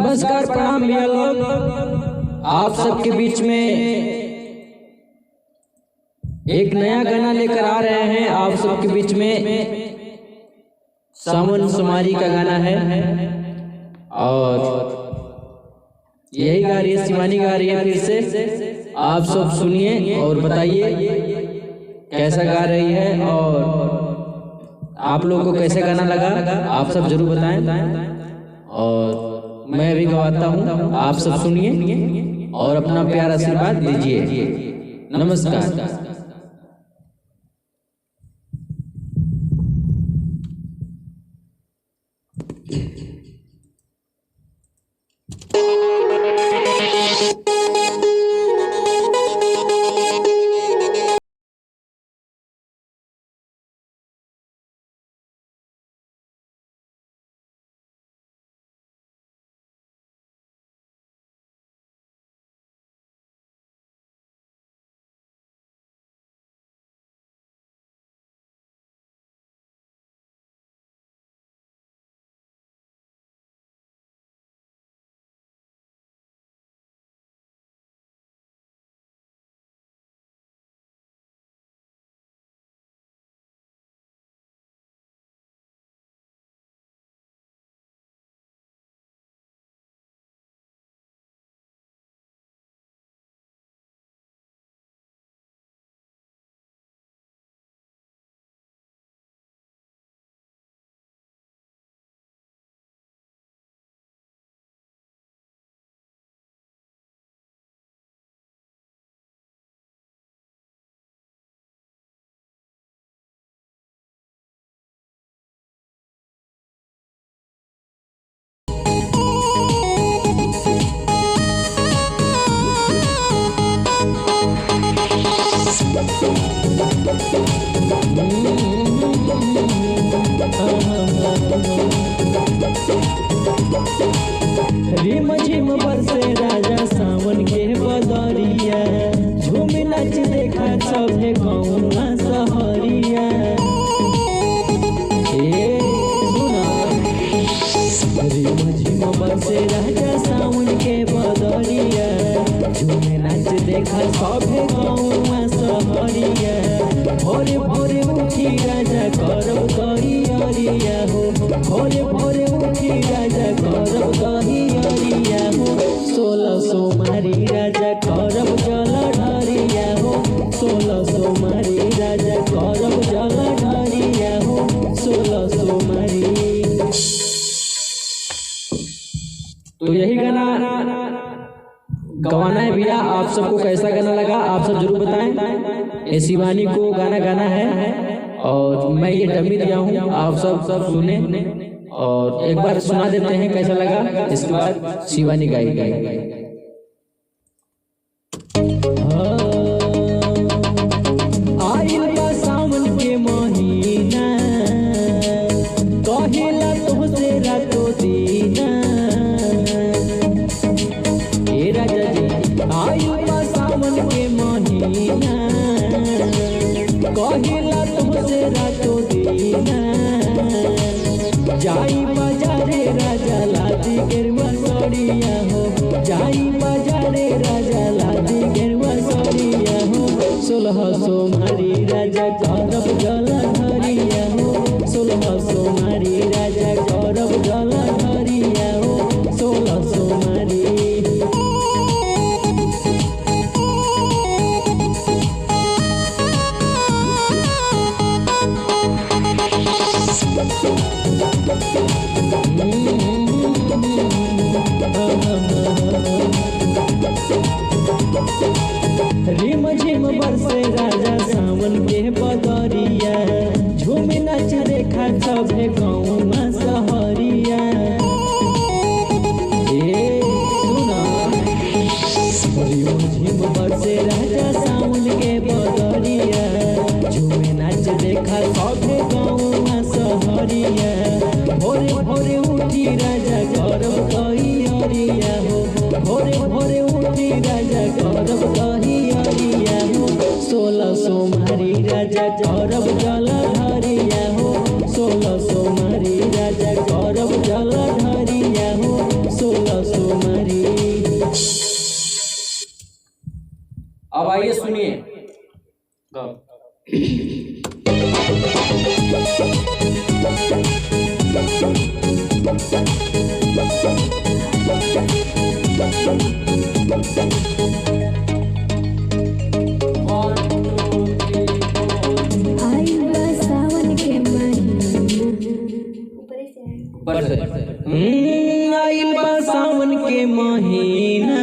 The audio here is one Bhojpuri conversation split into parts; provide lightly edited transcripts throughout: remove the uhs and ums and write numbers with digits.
नमस्कार प्रणाम भैया लोग, आप सबके बीच में एक नया गाना लेकर आ रहे हैं। आप सबके बीच में सावन सुमारी का गाना है और यही गा रही है, शिवानी गा रही है। फिर से आप सब सुनिए और बताइए कैसा गा रही है और आप लोगों को कैसे गाना लगा, आप सब जरूर बताएं। और मैं भी गवाता हूँ, आप सब सुनिए और अपना प्यार आशीर्वाद दीजिए। नमस्कार। रिम झिम बरसे राजा सावन के बदरिया, झूम नाच देखा सभे गौना सहरिया। रिम झिम बरसे राजा सावन के बदरिया, झूम नाच देखा सभे गौना सहरिया। भोरे भोरे उठी राजा करब दहिया हो, भोरे भोरे उठी राजा करब दहिया हो। 16 सोमवारी राजा करब जल ढरिया हो, 16 सोमवारी राजा करब जल ढरिया हो, 16 सोमवारी। तो यही गाना गवाना है भैया, आप सबको कैसा गाना लगा आप सब जरूर बताएं। ये शिवानी को गाना गाना है और मैं ये डमी दिया हूँ, आप सब सुने और एक बार सुना देते हैं कैसा लगा, इसके बाद शिवानी गाएगी। सावन के महीना कहिला तोहसे रातो दीना, ए राजा जी आइल सावन के महीना कहिला तुमसे रातो दीना। जाई बाजारे राजा लादी गेरुआ सड़िया हो, जाई बाजारे राजा लादी गेरुआ सड़िया हो। 16 सोमवारी राजा करब जल ढरिया हो, 16 सोमवारी राजा करब जल ढरिया हो, 16 सोमवारी। रिम झिम बरसे राजा सावन के बदरिया, झूम नाच देखा सभे गौना सहरिया। रिम झिम बरसे राजा सावन के बदरिया, झूम नाच देखा सभे गौना सहरिया। भोरे भोरे उठी राजा करब दहिया हो, भोरे भोरे उठी राजा करब दहिया हो। 16 सोमवारी राजा करब जल ढरिया हो, 16 सोमवारी राजा करब जल ढरिया हो, 16 अब आइए सुनिए। आइल बा सावन के महीना,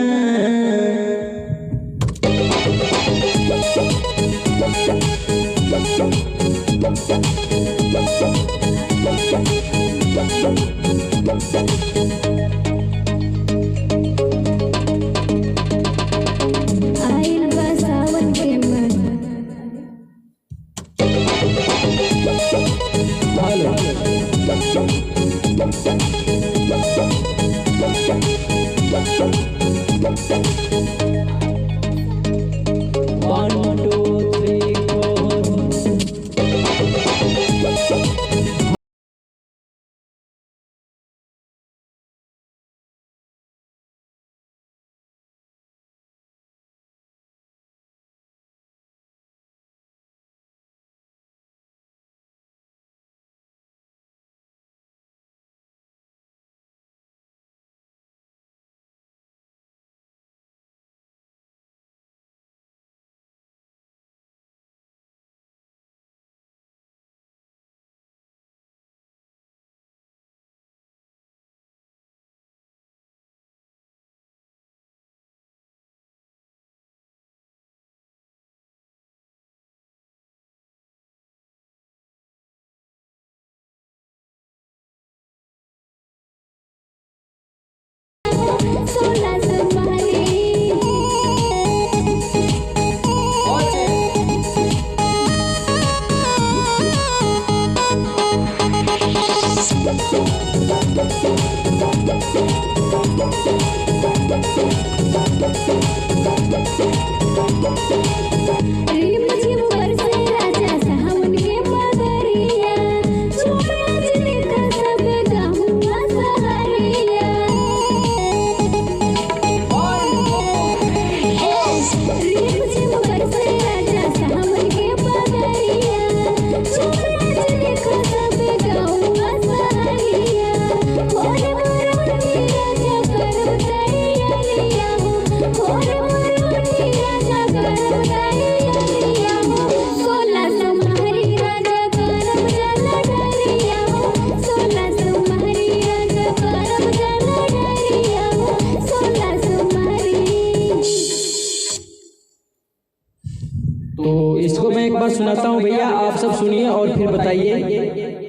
तो इसको मैं एक बार सुनाता हूँ भैया, आप सब सुनिए और फिर बताइए।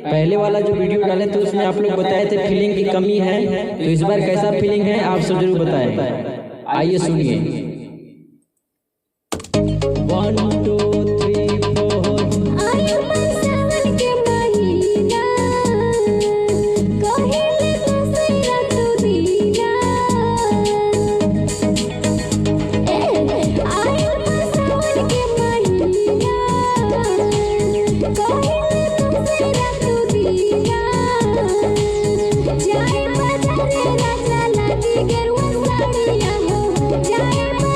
पहले वाला जो वीडियो डाले थे उसमें आप लोग बताए थे फीलिंग की कमी है, तो इस बार कैसा फीलिंग है आप सब जरूर बताएं। आइए सुनिए। 1 2 3 4 जाए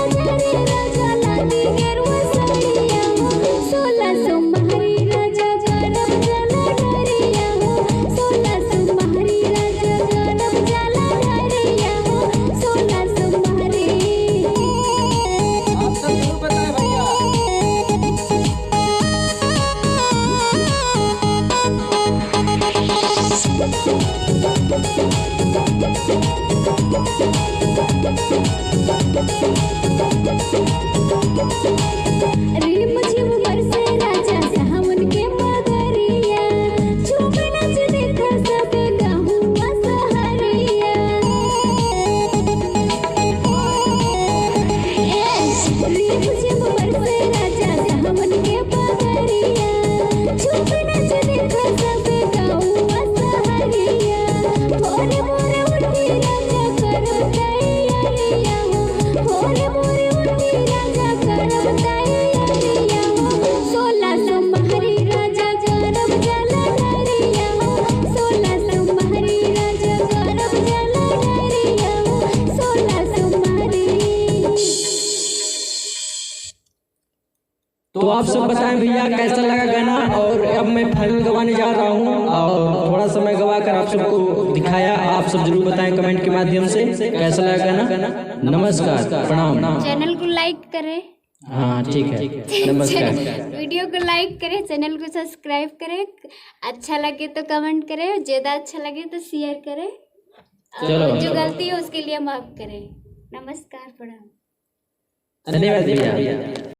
भैया कैसा लगा गाना। और अब मैं फाइनल गवाने जा रहा हूँ और थोड़ा समय गवा कर आप सबको दिखाया। आप सब जरूर बताएं कमेंट के माध्यम से कैसा लगा गाना। नमस्कार, प्रणाम। चैनल को लाइक करें। हाँ ठीक है, नमस्कार। वीडियो को लाइक करें, चैनल को सब्सक्राइब करें, अच्छा लगे तो कमेंट करें, ज़्यादा अच्छा लगे तो शेयर करें, और जो गलती हो उसके लिए माफ़ करें। नमस्कार, प्रणाम। धन्यवाद भैया।